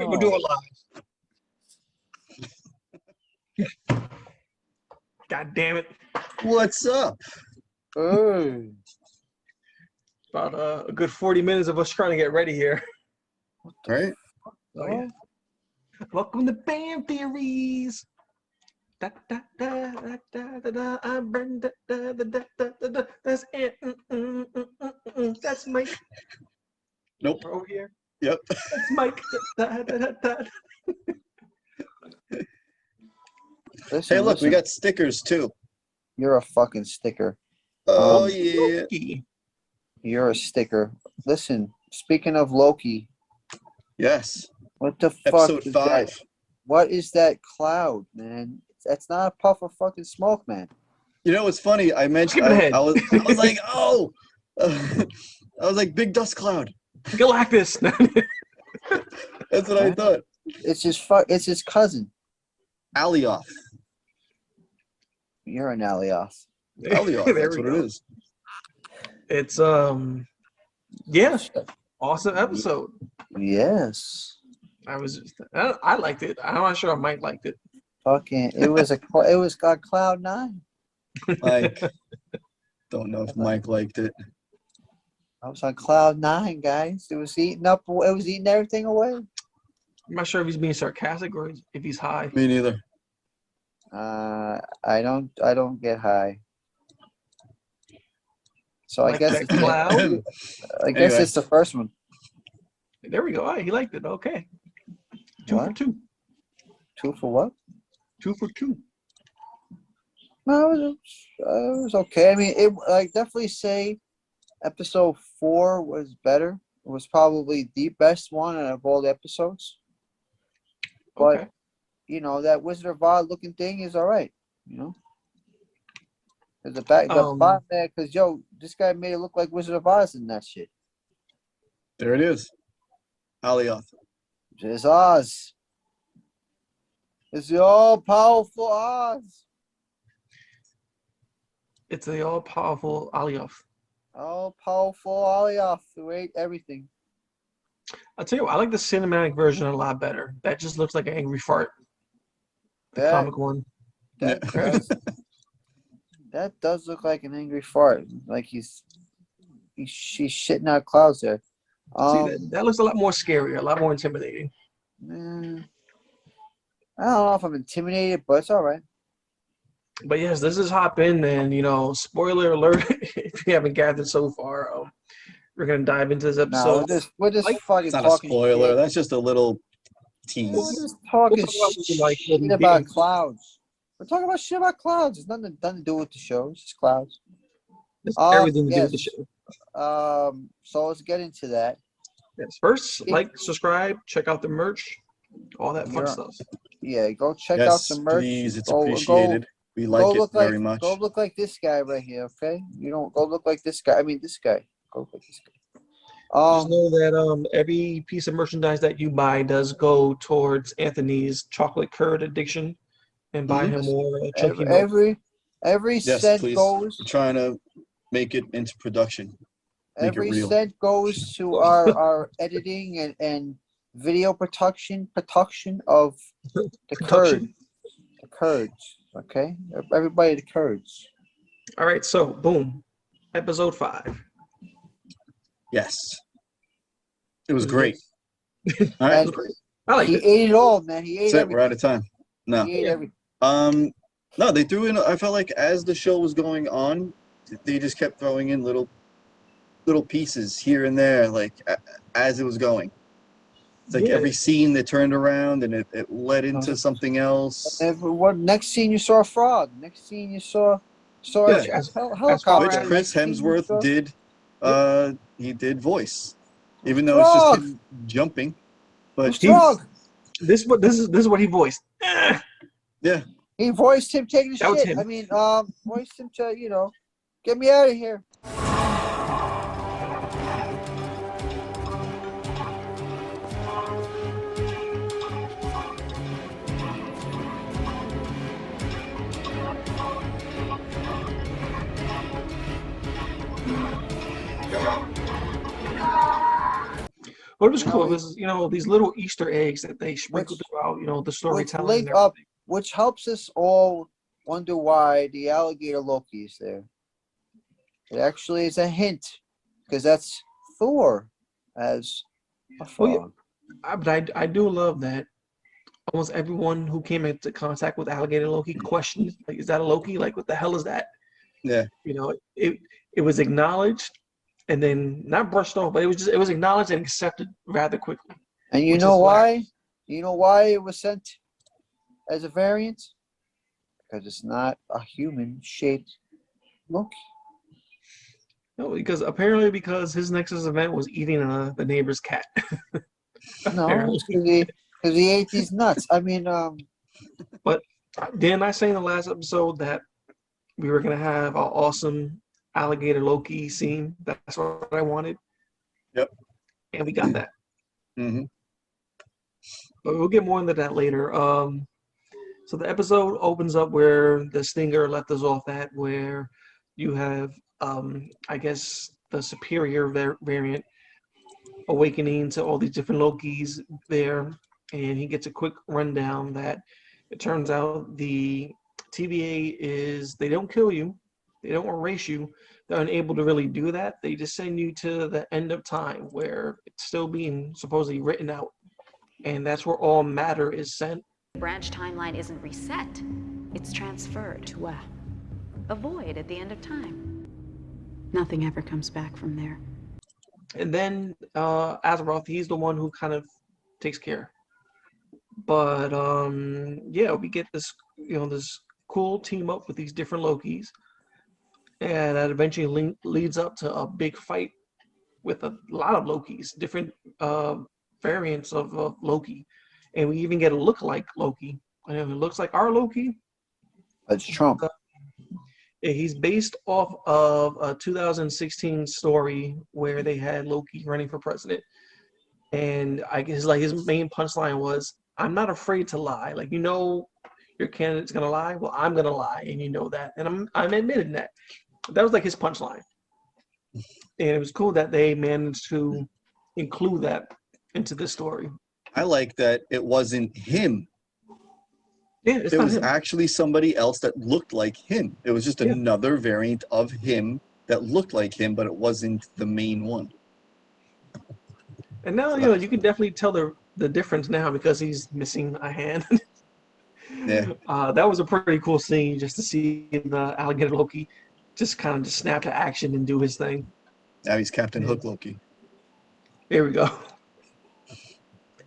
We're gonna do it live. God damn it. What's up? Hey. About a good 40 minutes of us trying to get ready here. Right? Oh, yeah. Welcome to Band Theories. Da, da, da, da, da, da, da, I burn, da, da, da, da, da, da, da. That's it. That's Mike. Nope. Over here. Yep. That's Mike. Da, da, da, da. Listen, Hey, look, listen. we got stickers too. You're a fucking sticker. Oh, yeah. Loki. You're a sticker. Listen, speaking of Loki, Yes. what the fuck Episode is 5. that? What is that cloud, man? That's not a puff of fucking smoke, man. You know what's funny? I mentioned Skip ahead. I was like, oh, I was like, big dust cloud. Galactus. That's what I thought. It's his cousin. Alioth. You're an Alioth. Alioth. There That's we what go. it is. It's yeah, awesome episode. Yes. I liked it. I'm not sure Mike liked it. Fucking it was got cloud 9. Mike. Don't know if Mike liked it. I was on cloud 9, guys. It was eating everything away. I'm not sure if he's being sarcastic or if he's high. Me neither. I don't get high. So I Like guess that it's, cloud. I guess Anyway. it's the first one. There we go. All right, he liked it. Okay. 2 What? for 2. 2 for what? 2 for 2. No, it was okay. I mean, I definitely say episode 4 was better. It was probably the best one out of all the episodes. But Okay. you know, that Wizard of Oz looking thing is all right. You know, there's the bottom there because this guy made it look like Wizard of Oz in that shit. There it is. Alioth. It's Oz. It's the all-powerful Oz. It's the all-powerful Alioth. All-powerful Alioth who ate everything. I'll tell you what, I like the cinematic version a lot better. That just looks like an angry fart. The comic one. That does look like an angry fart. Like she's shitting out clouds there. See, that looks a lot more scary, a lot more intimidating. I don't know if I'm intimidated, but it's all right. But yes, this is hop in, and spoiler alert if you haven't gathered so far. We're gonna dive into this episode. No, we're just fucking It's not a talking spoiler. shit. That's just a little tease. We're just talking shit about clouds. We're talking about shit about clouds. It's nothing to do with the show. It's just clouds. It's everything to do with the show. So let's get into that. Yes. First, like, subscribe, check out the merch, all that fun stuff. Yeah, go check out the merch. Please, it's appreciated. We like it very much. Go look like this guy right here, okay? You don't go look like this guy. I mean, this guy. Go look like this guy. Just know that every piece of merchandise that you buy does go towards Anthony's chocolate curd addiction and buy him more chunky milk. Every cent goes. We're trying to make it into production. Every cent goes to our editing and video production of the curd. The curds. Okay? Everybody the curds. All right, so boom. Episode 5. Yes. It was great. All right. I like it. He ate it all, man. He ate everything. We're out of time. No. He ate everything. No, they threw in, I felt like as the show was going on, they just kept throwing in little pieces here and there, like as it was going. It's like every scene they turned around and it led into something else. Next scene you saw a frog. Next scene you saw a helicopter. Which Chris Hemsworth did. He did voice, even though it's just him jumping. But this is what he voiced. Yeah. He voiced him taking the shit. Him. I mean, voiced him to get me out of here. What was You cool know, was, these little Easter eggs that they which sprinkled throughout, the which storytelling and link up, everything. which helps us all wonder why the alligator Loki is there. It actually is a hint, because that's Thor as a Well, yeah, frog. but I do love that almost everyone who came into contact with alligator Loki questioned, like, is that a Loki? Like, what the hell is that? Yeah. It was acknowledged and then not brushed off, but it was acknowledged and accepted rather quickly, And you which know is why? hilarious. You know why it was sent as a variant? Because it's not a human-shaped Loki. No, because his Nexus event was eating the neighbor's cat. No, Apparently, it's because he ate these nuts. I mean, but didn't I say in the last episode that we were gonna have an awesome alligator Loki scene? That's what I wanted, Yep. and we got that. Hmm. But we'll get more into that later. So the episode opens up where the Stinger left us off at, where you have, I guess, the superior variant awakening to all these different Lokis there, and he gets a quick rundown that it turns out the TVA is, they don't kill you, they don't erase you, they're unable to really do that. They just send you to the end of time where it's still being supposedly written out, and that's where all matter is sent. The branch timeline isn't reset, it's transferred to a void at the end of time. Nothing ever comes back from there. And then Azeroth, he's the one who kind of takes care. But yeah, we get this, this cool team up with these different Lokis, and that eventually leads up to a big fight with a lot of Lokis, different variants of Loki, and we even get a look-alike Loki. And it looks like our Loki. it's Trump. He's based off of a 2016 story where they had Loki running for president. And I guess like his main punchline was, I'm not afraid to lie. Like, your candidate's gonna lie. Well, I'm gonna lie, and you know that. And I'm admitting that. That was like his punchline. And it was cool that they managed to include that into the story. I like that it wasn't him. Yeah, it's It not was him. actually somebody else that looked like him. It was just Yeah. another variant of him that looked like him, but it wasn't the main one. And now, you can definitely tell the difference now because he's missing a hand. Yeah. That was a pretty cool scene just to see the alligator Loki just kind of just snap to action and do his thing. Now he's Captain Yeah. Hook Loki. There we go.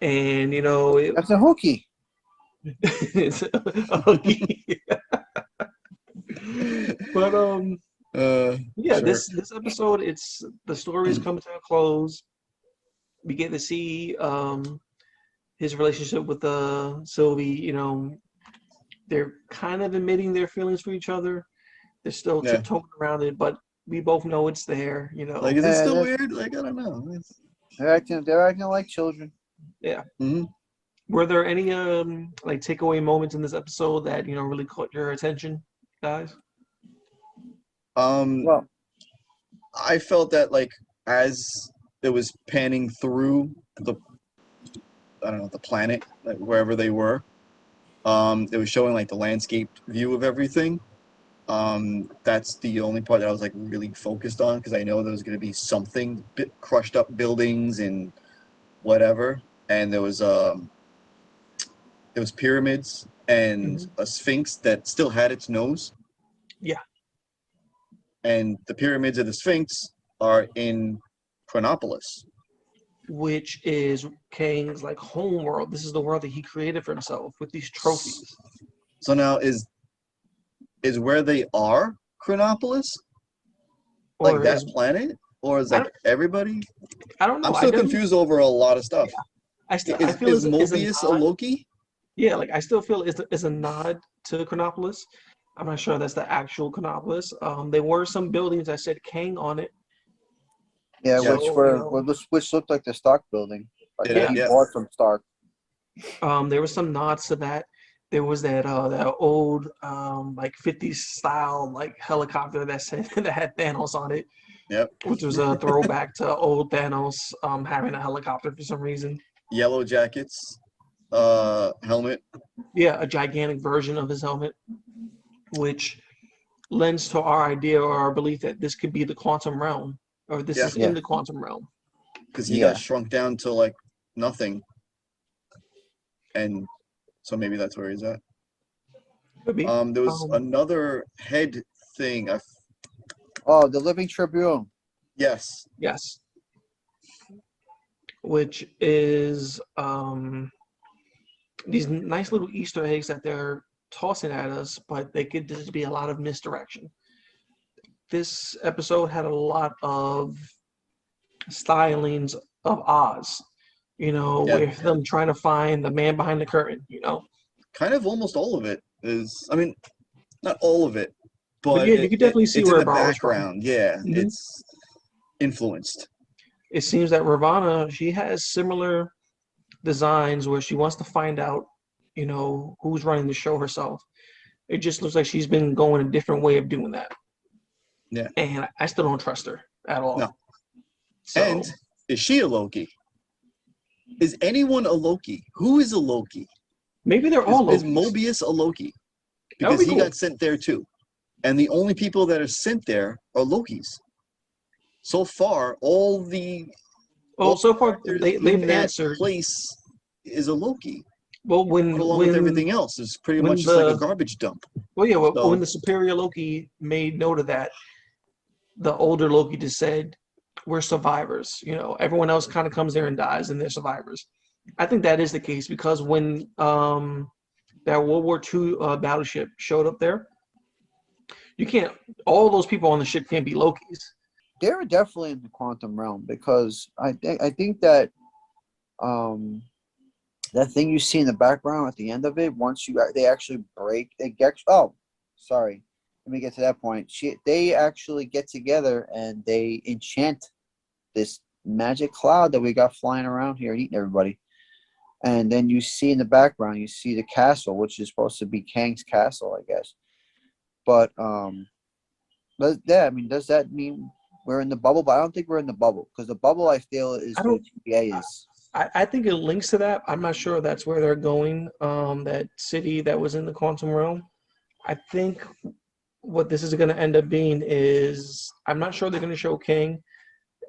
And That's a hooky. it's a hooky. But yeah, Sure. this episode, the story is coming to a close. We get to see his relationship with Sylvie. They're kind of admitting their feelings for each other. They're still Yeah. tiptoeing around it, but we both know it's there. Like, is it still that's- weird? Like, I don't know. They're acting like children. Yeah. Mm-hmm. Were there any like takeaway moments in this episode that really caught your attention, guys? Well, I felt that like as it was panning through the planet, like wherever they were, it was showing like the landscape view of everything. That's the only part that I was like really focused on because I know there was going to be something crushed up buildings and whatever, and there was pyramids and a sphinx that still had its nose. Yeah. And the pyramids of the Sphinx are in Chronopolis. Which is Kang's like home world. This is the world that he created for himself with these trophies. So now is where they are Chronopolis? Or Like that planet? Or is like everybody? I don't know. I'm still confused over a lot of stuff. I feel Is Mobius a nod. Loki? Yeah, like I still feel it's a nod to Chronopolis. I'm not sure that's the actual Chronopolis. There were some buildings that said Kang on it. yeah, So, which looked like the Stark building. Like Yeah, he yeah. bought from Stark. There were some nods to that. There was that old like 50s style like helicopter that had Thanos on it. Yep. which was a throwback to old Thanos having a helicopter for some reason. Yellow Jackets, helmet. Yeah, a gigantic version of his helmet, which lends to our idea or our belief that this could be the quantum realm, or this Yeah. is in the quantum realm. Because he Yeah. got shrunk down to like nothing. And so maybe that's where he's at. Could be. There was another head thing. Oh, the Living Tribune. Yes. Yes. Which is these nice little Easter eggs that they're tossing at us, but they could just be a lot of misdirection. This episode had a lot of stylings of Oz, with them trying to find the man behind the curtain, Kind of almost all of it is, I mean, not all of it, but yeah, you can definitely see it's where in it the borrows from. background. Yeah, Mhm. it's influenced. It seems that Ravana, she has similar designs where she wants to find out, who's running the show herself. It just looks like she's been going a different way of doing that. Yeah. And I still don't trust her at all. No. So, And is she a Loki? Is anyone a Loki? Who is a Loki? maybe they're all Is Lokis. Mobius a Loki? That would Because be he cool. got sent there too. And the only people that are sent there are Lokis. So far, all the Well, so far characters they've in that answered. place is a Loki. Well, Along with everything else, is pretty when much just like a the- garbage dump. well, So- when the superior Loki made note of that, the older Loki just said, "We're survivors." Everyone else kind of comes there and dies, and they're survivors. I think that is the case because when that World War II battleship showed up there, you can't. All those people on the ship can't be Lokis. They're definitely in the quantum realm because I think that that thing you see in the background at the end of it, once they actually break, they get. Oh, sorry. Let me get to that point. They actually get together and they enchant this magic cloud that we got flying around here and eating everybody. And then you see in the background, you see the castle, which is supposed to be Kang's castle, I guess. But yeah, I mean, does that mean we're in the bubble? But I don't think we're in the bubble because the bubble I feel is where the TVA is. I think it links to that. I'm not sure that's where they're going. That city that was in the quantum realm. I think what this is going to end up being is I'm not sure they're going to show King.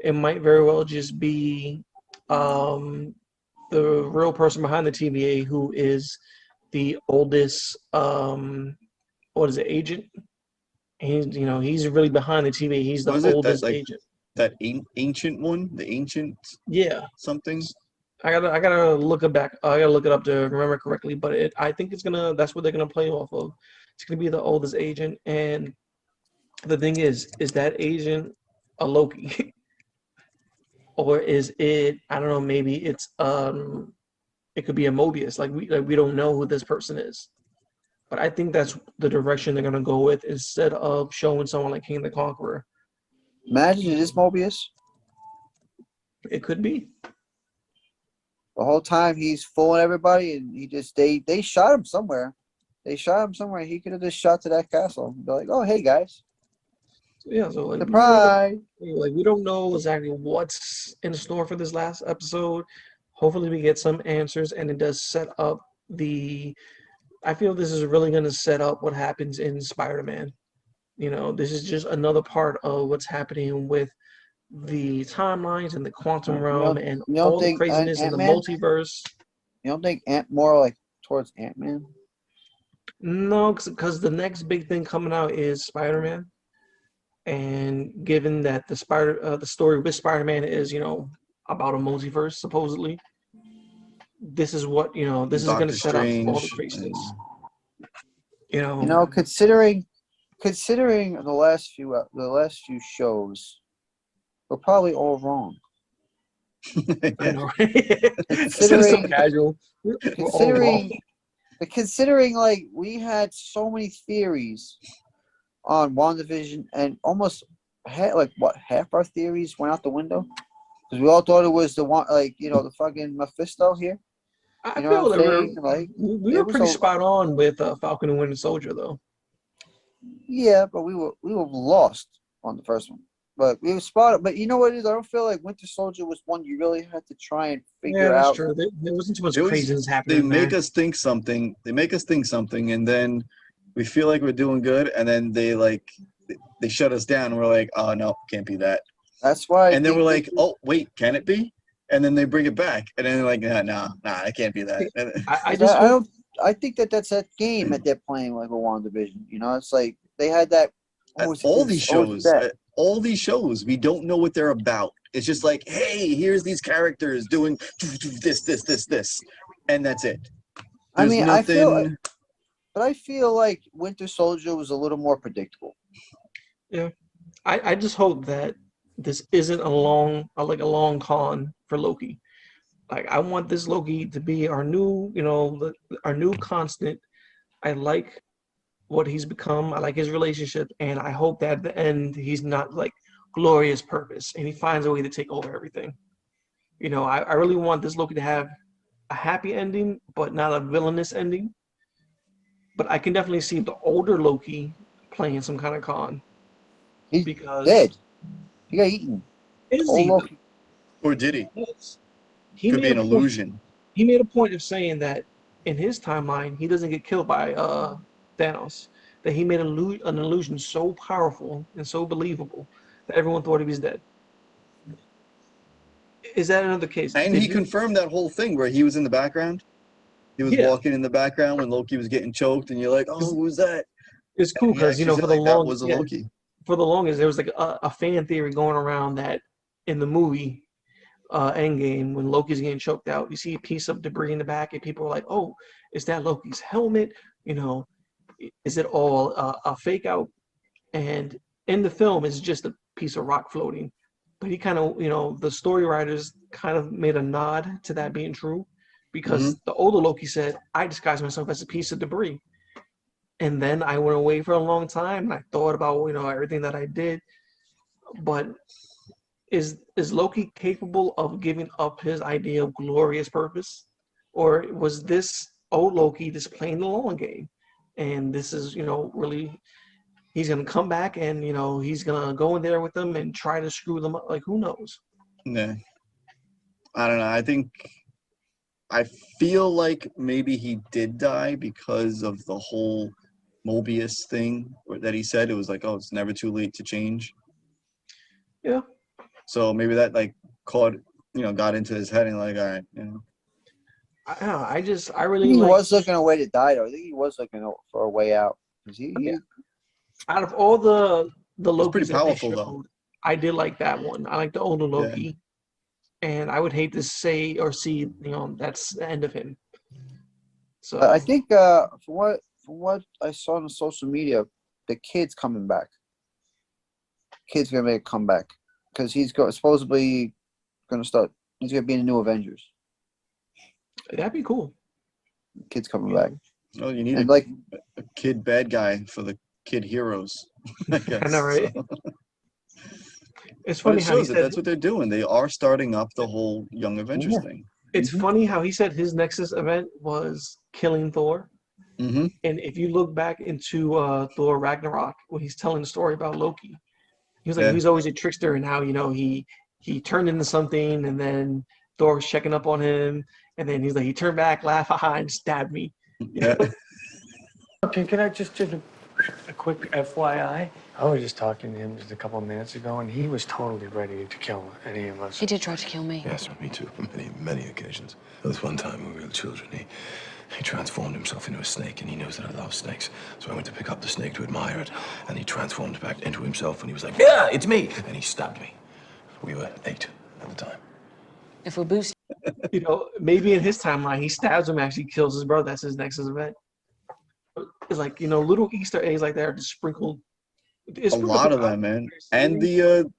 It might very well just be the real person behind the TVA who is the oldest agent. He's really behind the TVA. He's the oldest agent. That ancient one, the ancient something. I gotta look it back. I gotta look it up to remember correctly. But I think that's what they're gonna play off of. It's gonna be the oldest agent, and the thing is that agent a Loki, or is it? I don't know. Maybe it's it could be a Mobius. We don't know who this person is. But I think that's the direction they're gonna go with instead of showing someone like King the Conqueror. Imagine it is Mobius. It could be. The whole time he's fooling everybody, and they shot him somewhere. They shot him somewhere. He could have just shot to that castle. They're like, "Oh, hey guys, Yeah." So surprise!" We don't know exactly what's in store for this last episode. Hopefully, we get some answers, and it does set up I feel this is really going to set up what happens in Spider-Man. This is just another part of what's happening with the timelines and the quantum realm and all the craziness in the multiverse. You don't think more like towards Ant-Man? No, because the next big thing coming out is Spider-Man, and given that the story with Spider-Man is about a multiverse supposedly, this is what this is going to set up all the craziness. Considering the last few shows, we're probably all wrong. I know, right? So casual. Considering like we had so many theories on WandaVision, and almost half our theories went out the window because we all thought it was the one, the fucking Mephisto here. I feel that we were pretty spot on with Falcon and Winter Soldier, though. Yeah, but we were lost on the first one. But it was spot. But you know what it is? I don't feel like Winter Soldier was one you really had to try and figure Yeah, that's out. true. There wasn't too much It was, craziness they happening make there. us think something. They make us think something, and then we feel like we're doing good, and then they shut us down, and we're like, oh no, can't be that. That's why. And then we're like, oh wait, can it be? And then they bring it back, and then they're like, nah, it can't be that. I just hope I think that's that game that they're playing like a WandaVision. You know, it's like they had that. All these shows, we don't know what they're about. It's just like, hey, here's these characters doing this, and that's it. I There's mean, nothing. I feel like Winter Soldier was a little more predictable. Yeah, I just hope that this isn't a long con for Loki. Like, I want this Loki to be our new, our new constant. I like what he's become. I like his relationship, and I hope that at the end he's not like glorious purpose, and he finds a way to take over everything. I really want this Loki to have a happy ending, but not a villainous ending. But I can definitely see the older Loki playing some kind of con. He's Because dead. He got eaten. is Old he? Loki. Or did he? He Could be made an a point. illusion. He made a point of saying that in his timeline he doesn't get killed by Thanos. That he made an illusion so powerful and so believable that everyone thought he was dead. Is that another case? And he confirmed that whole thing where he was in the background. He was walking in the background when Loki was getting choked, and you're like, "Oh, who's that?" It's cool because for the long, that was a Loki. For the longest, there was like a fan theory going around that in the movie Endgame, when Loki's getting choked out, you see a piece of debris in the back, and people are like, "Oh, is that Loki's helmet? Is it all a fake out?" And in the film, it's just a piece of rock floating. But he kind of, the story writers kind of made a nod to that being true, because the older Loki said, "I disguised myself as a piece of debris." And then I went away for a long time, and I thought about, everything that I did. But is Loki capable of giving up his idea of glorious purpose? Or was this old Loki just playing the long game? And this is, really, he's going to come back and, he's going to go in there with them and try to screw them up. Like, who knows? Yeah. I don't know. I feel like maybe he did die because of the whole Mobius thing that he said. It was like, oh, it's never too late to change. Yeah. So maybe that got into his head and like, all right, I don't know. I I really think he like. was looking a way to die, though. I think he was looking for a way out. Out of all the Lokis pretty that they powerful, showed, though. I did like that one. I like the older Loki, and I would hate to say or see, that's the end of him. So I think from what I saw on social media, the kid's coming back. Kid's gonna make a comeback because supposedly gonna start. He's gonna be in the new Avengers. that'd be cool. Kid's coming back. Oh, you need a kid bad guy for the kid heroes. I guess. I know, right? It's But funny it how he shows said that's what they're doing. They are starting up the whole Young Avengers thing. it's funny how he said his Nexus event was killing Thor. Mm-hmm. And if you look back into Thor Ragnarok, when he's telling the story about Loki, he was like, he was always a trickster, and how he turned into something, and then Thor was checking up on him, and then he's like, he turned back, laughed, haha, and stabbed me. Yeah. Okay, can I just a quick FYI? I was just talking to him just a couple of minutes ago, and he was totally ready to kill any of us. He did try to kill me. Yes, me too. On many occasions. There was one time when we were children, he transformed himself into a snake, and he knows that I love snakes. So I went to pick up the snake to admire it, and he transformed back into himself, and he was like, "Yeah, it's me!" And he stabbed me. We were 8 at the time. If we're boosting, Maybe in his timeline, he stabs him, actually kills his brother. That's his Nexus event. It's like, little Easter eggs like that are just sprinkled. A lot of them, man. And the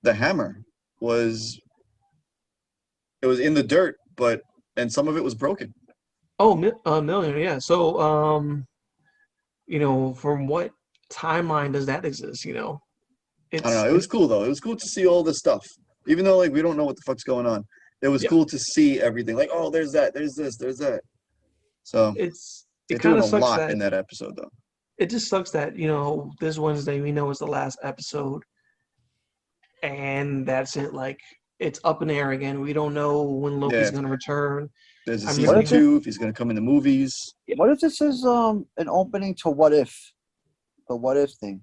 hammer was in the dirt, and some of it was broken. Oh, million, yeah. So, from what timeline does that exist? I don't know. It was cool though. It was cool to see all this stuff, even though we don't know what the fuck's going on. It was cool to see everything. Like, oh, there's that, there's this, there's that. So it kind of sucks a lot in that episode, though. It just sucks that this Wednesday we know is the last episode and that's it. Like it's up in the air again. We don't know when Loki's Yeah. going to return. There's a I'm season really 2, if he's going to come in the movies. What if this is an opening to What If? The What If thing.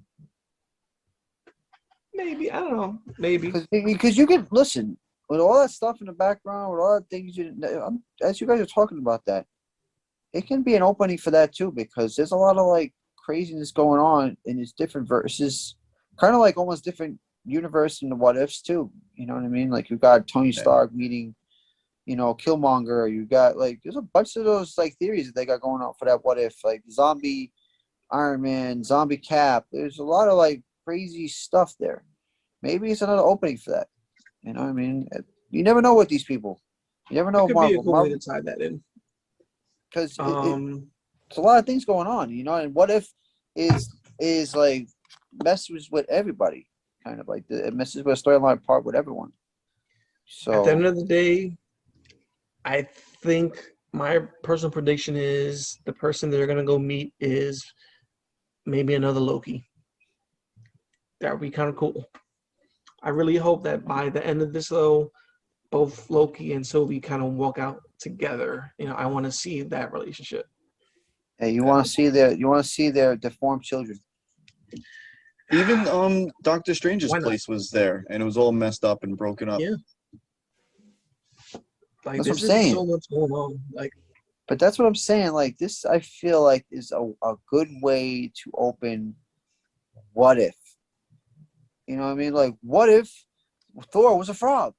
Maybe, I don't know. Maybe. Because you can listen with all that stuff in the background, with all the things as you guys are talking about that, it can be an opening for that too, because there's a lot of like craziness going on in these different verses, kind of like almost different universe in the What Ifs too. You know what I mean? Like you got Tony Stark meeting, Killmonger. You got like there's a bunch of those like theories that they got going on for that What If, like zombie Iron Man, zombie Cap. There's a lot of like crazy stuff there. Maybe it's another opening for that. You know what I mean? You never know with these people. You never know It with could be a Marvel. cool way to tie that in. Because it's a lot of things going on, and What If is like messes with everybody, kind of like it messes with a storyline part with everyone. So at the end of the day, I think my personal prediction is the person they're gonna go meet is maybe another Loki. That would be kind of cool. I really hope that by the end of this, though, both Loki and Sylvie kind of walk out together. I want to see that relationship. hey, you want to see their deformed children. Even Doctor Strange's Why not? place was there, and it was all messed up and broken up. Yeah. Like That's what this I'm saying. is so much going on. Like, But that's what I'm saying. Like this, I feel like is a good way to open What If. You know what I mean? Like, what if Thor was a frog?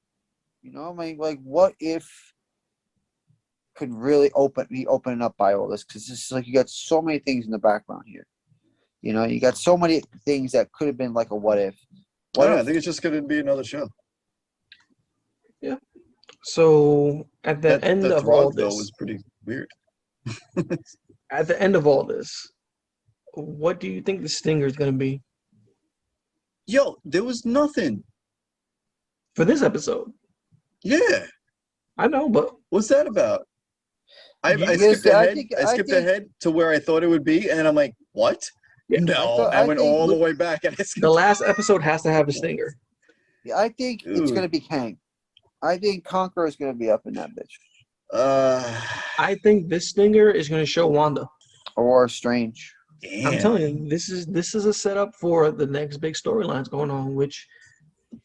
You know, I mean, like, what if could really be opening up by all this? Because this is like you got so many things in the background here. You got so many things that could have been like a what if. I think it's just going to be another show. yeah. So at the end that of all Throg, though, this, was pretty weird. at the end of all this, what do you think the stinger is going to be Yo, there was nothing. for this episode? Yeah. I know, but What's that about? I Yes, skipped ahead. I I skipped think- ahead to where I thought it would be, and I'm like, what? Yeah. No, I went think all the way back, and I skipped. the last episode has to have a stinger. I think it's Dude. going to be Kang. I think Conqueror is going to be up in that bitch. I think this stinger is going to show Wanda. Or Strange. Damn. I'm telling you, this is a setup for the next big storylines going on, which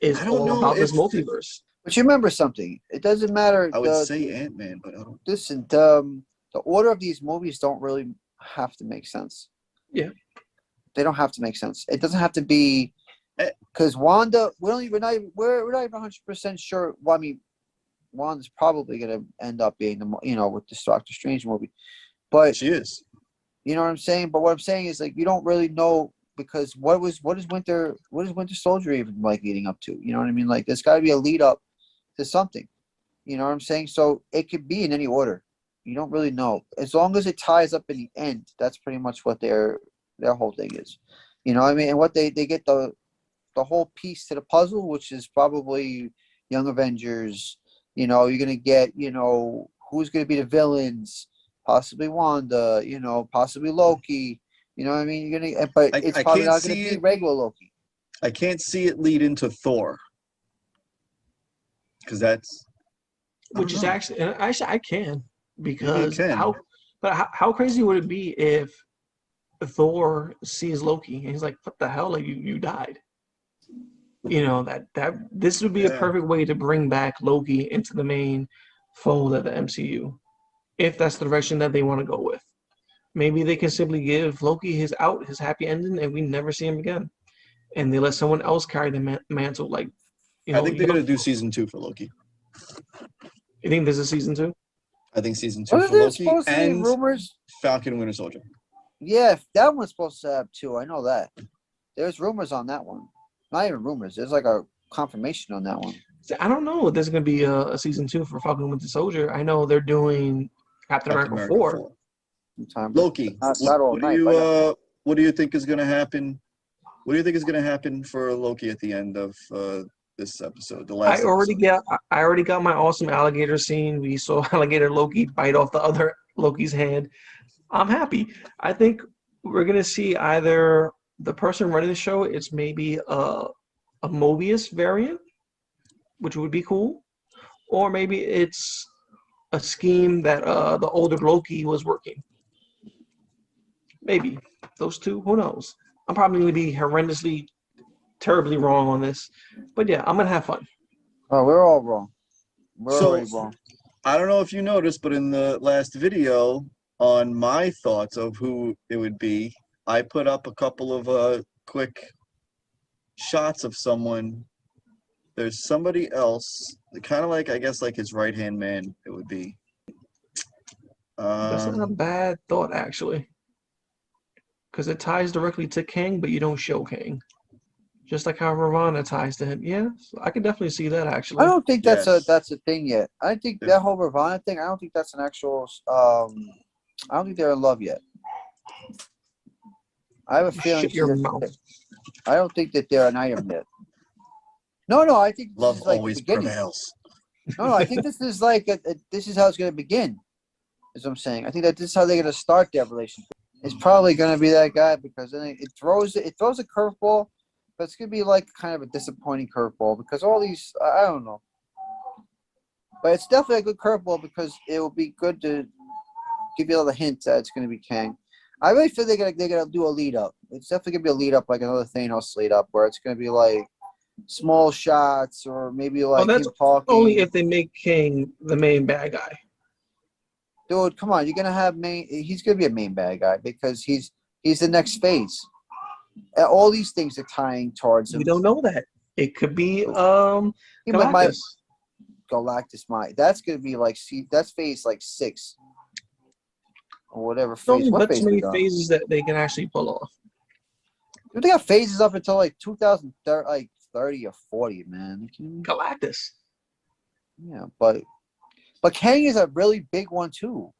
is I don't all know about this if- multiverse. But you remember something. It doesn't matter. I would say Ant-Man, but I don't. Listen, the order of these movies don't really have to make sense. Yeah. They don't have to make sense. It doesn't have to be because Wanda. We're not even 100% sure. Well, I mean, Wanda's probably going to end up being with the Doctor Strange movie, but She is. you know what I'm saying. But what I'm saying is like you don't really know because what is Winter Soldier even like leading up to? You know what I mean? Like there's got to be a lead up to something. You know what I'm saying? So it could be in any order. You don't really know. As long as it ties up in the end, that's pretty much what their whole thing is. You know what I mean? And what they get the whole piece to the puzzle, which is probably Young Avengers. You're gonna get, who's gonna be the villains, possibly Wanda, possibly Loki. You know what I mean? But it's I probably can't not gonna see be it. regular Loki. I can't see it lead into Thor. Because that's. Which is actually I can because can. how crazy would it be if Thor sees Loki and he's like, "What the hell? Like you died." That this would be a perfect way to bring back Loki into the main fold of the MCU, if that's the direction that they want to go with. Maybe they can simply give Loki his happy ending, and we never see him again, and they let someone else carry the mantle. Like, I think they're gonna do season 2 for Loki. You think this is season 2? I think season 2 Wasn't for there Loki supposed to be and rumors? Falcon Winter Soldier. Yeah, that one's supposed to have 2. I know that. There's rumors on that one. Not even rumors. There's like a confirmation on that one. I don't know if there's going to be a season 2 for Falcon Winter Soldier. I know they're doing Captain America 4. Loki, Not all night. what do you think is going to happen? What do you think is going to happen for Loki at the end of this episode? The last. I already got my awesome alligator scene. We saw alligator Loki bite off the other Loki's hand. I'm happy. I think we're gonna see either the person running the show. It's maybe a a Mobius variant, which would be cool, or maybe it's a scheme that the older Loki was working. Maybe those two. Who knows? I'm probably going to be horrendously, terribly wrong on this, but yeah, I'm gonna have fun. Oh, we're all wrong. We're So- already wrong. I don't know if you noticed, but in the last video on my thoughts of who it would be, I put up a couple of quick shots of someone. There's somebody else, kind of like, I guess, like his right-hand man, it would be. That's not a bad thought, actually, because it ties directly to Kang, but you don't show Kang. Just like how Ravonna ties to him. Yeah, I could definitely see that, actually. I don't think that's Yes. a thing yet. I think that whole Ravonna thing. I don't think that's an actual. I don't think they're in love yet. I have a feeling. Shut your mouth. I don't think that they're an item yet. No. I think this Love is like always the beginning. prevails. No. I think this is like this is how it's going to begin. Is what I'm saying. I think that this is how they're going to start their relationship. It's probably going to be that guy because then it throws a curveball, but it's going to be like kind of a disappointing curveball because all these I don't know. But it's definitely a good curveball because it will be good to give you all the hints that it's going to be Kang. I really feel they're gonna do a lead up. It's definitely gonna be a lead up, like another Thanos lead up, where it's gonna be like small shots or maybe like that's him talking. only if they make Kang the main bad guy. Dude, come on, you're gonna have he's gonna be a main bad guy because he's the next phase. All these things are tying towards him. We don't know that. It could be He might Galactus. that's gonna be like that's phase like 6 or whatever phase. Only What but phase so many we got? phases that they can actually pull off. Dude, they got phases up until like 2030, like 30 or 40, man. Galactus. Yeah, but Kang is a really big one too.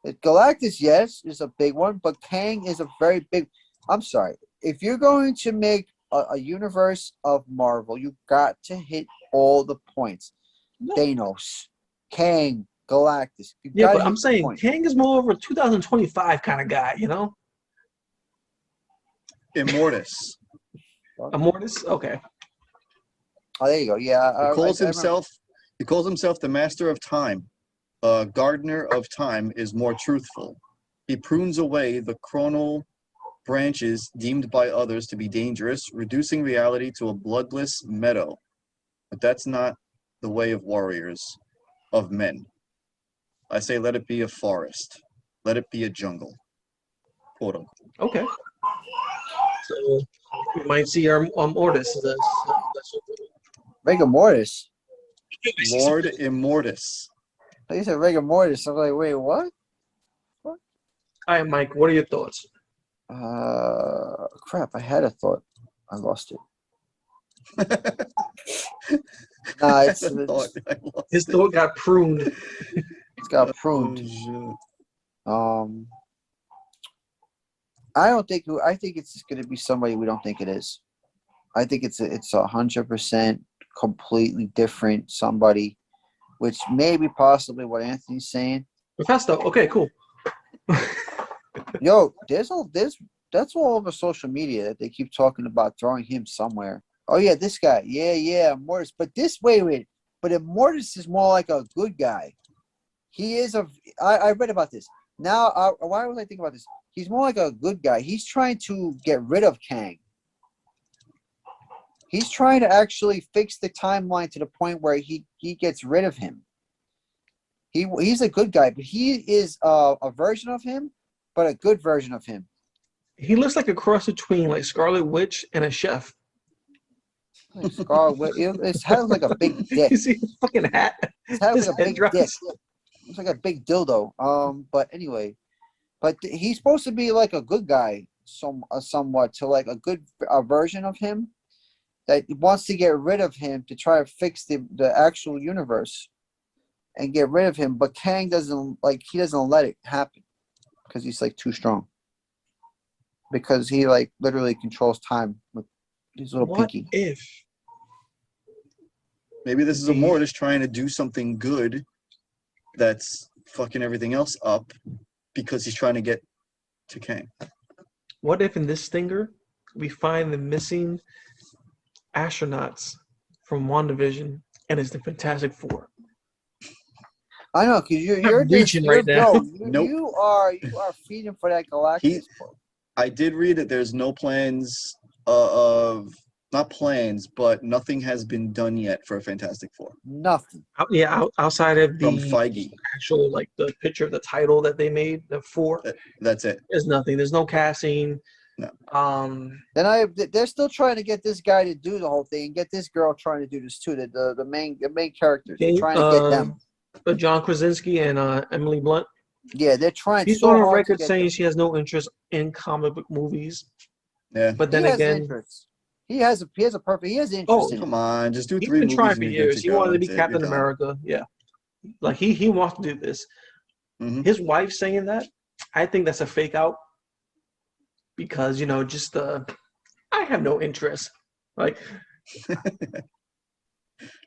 Galactus, yes, is a big one, but Kang is a very big. I'm sorry, if you're going to make a universe of Marvel, you got to hit all the points. No. Thanos, Kang, Galactus. Yeah, but I'm saying Kang is more of a 2025 kind of guy, you know? Immortus. Immortus? Okay. Oh, there you go. Yeah, He calls himself the master of time. Gardener of time is more truthful. He prunes away the chronal branches deemed by others to be dangerous, reducing reality to a bloodless meadow. But that's not the way of warriors, of men. I say let it be a forest. Let it be a jungle. Quote unquote. Okay. So we might see our Mortis. Rigor Mortis. Lord Immortus. You said Rigor Mortis. I'm like, wait, what? All right, Mike, what are your thoughts? Crap, I had a thought. I lost it. Nah, His thought got pruned. It's got pruned. I think it's going to be somebody we don't think it is. I think it's 100% completely different somebody, which may be possibly what Anthony's saying. Mephisto. Okay, cool. Yo, that's all over social media that they keep talking about throwing him somewhere. Oh yeah, this guy. Yeah, Mortis. But wait. But Immortus is more like a good guy. He is I read about this. Now, why was I thinking about this? He's more like a good guy. He's trying to get rid of Kang. He's trying to actually fix the timeline to the point where he gets rid of him. He's a good guy, but he is a version of him, but a good version of him. He looks like a cross between like Scarlet Witch and a chef. Like Scarlet Witch. His head looks like a big dick. You see his fucking hat? His head looks His like a big headdress. dick. Looks like a big dildo. But anyway, he's supposed to be like a good guy, somewhat to like a version of him that wants to get rid of him to try to fix the actual universe and get rid of him. But Kang doesn't let it happen because he's like too strong. Because he like literally controls time with his little pinky. If maybe this is Immortus trying to do something good that's fucking everything else up because he's trying to get to Kang. What if in this stinger we find the missing astronauts from WandaVision, and it's the Fantastic Four. I know, because you're just reaching right now. Nope. you are feeding for that Galactus book. I did read that there's no plans of not plans, but nothing has been done yet for a Fantastic Four Nothing. Outside of from the Feige. actual like the picture of the title that they made, the four. That's it. There's nothing. There's no casting. No. They're still trying to get this guy to do the whole thing and get this girl trying to do this too. The main characters. They're trying to get them. John Krasinski and Emily Blunt. Yeah, they're trying. She's so on a hard record to get saying them. she has no interest in comic book movies. Yeah. But then He has again, interest. He has interest Oh, in it. Come on, just do he's 3 been movies trying and for you're good years. to He go. wanted to be That's it, Captain you're done. America. Yeah. Like he wants to do this. Mhm. His wife saying that, I think that's a fake out. Because, just I have no interest. Like,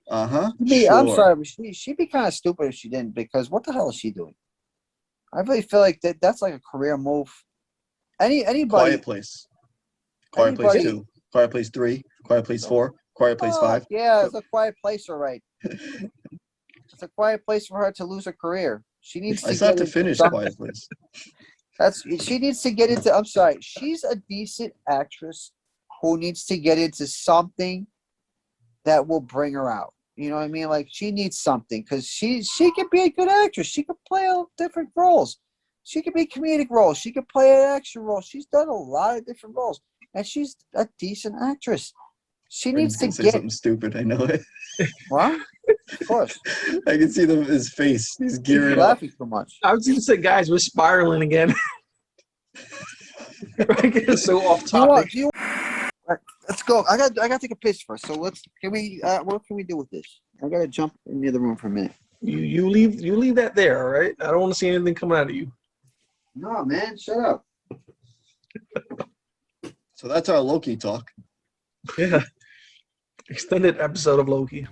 I'm sorry, but she'd be kind of stupid if she didn't, because what the hell is she doing? I really feel like that's like a career move. Anybody. Quiet Place. Quiet Place Anybody- 2. Quiet Place 3. Quiet Place 4. Quiet Place 5. Yeah, it's a quiet place, all right. It's a quiet place for her to lose her career. She needs I to still have get to into finish something. Quiet Place. She needs to get into. I'm sorry, she's a decent actress who needs to get into something that will bring her out. You know what I mean? Like, she needs something, because she could be a good actress. She could play different roles. She could be comedic roles. She could play an action role. She's done a lot of different roles, and she's a decent actress. She needs to say get something stupid. I know it. what? Of course, I can see his face. He's gearing you're up. laughing too much. I was going to say, guys, we're spiraling again. We're getting so off topic. Let's go. I got to take a piss first. So what can we do with this? I gotta jump in the other room for a minute. You leave that there, all right? I don't want to see anything coming out of you. No, man, shut up. So that's our Loki talk. Yeah. Extended episode of Loki.